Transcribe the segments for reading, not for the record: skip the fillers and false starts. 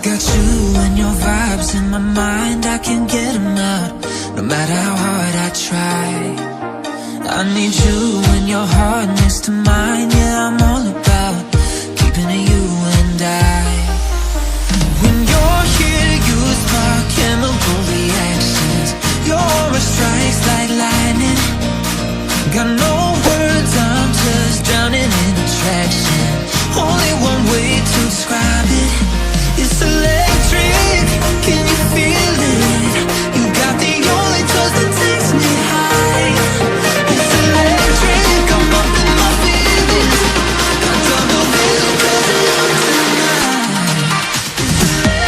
got you and your vibes in my mind, I can't get them out, no matter how hard I try. I need you and your heart next to mine, yeah, I'm all about keeping it you and I. When you're here, you spark chemical reactions, your aura strikes like lightning. Got no words, I'm just drowning in attraction. Only one way to describe it, it's electric. Can you feel it? You got the only touch that takes me high. It's electric, I'm up in my feelings. I don't know this because I love tonight. It's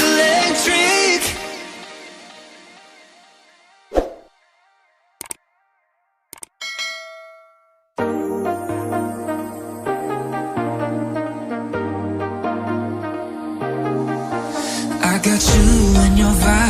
electric. I got you and your vibe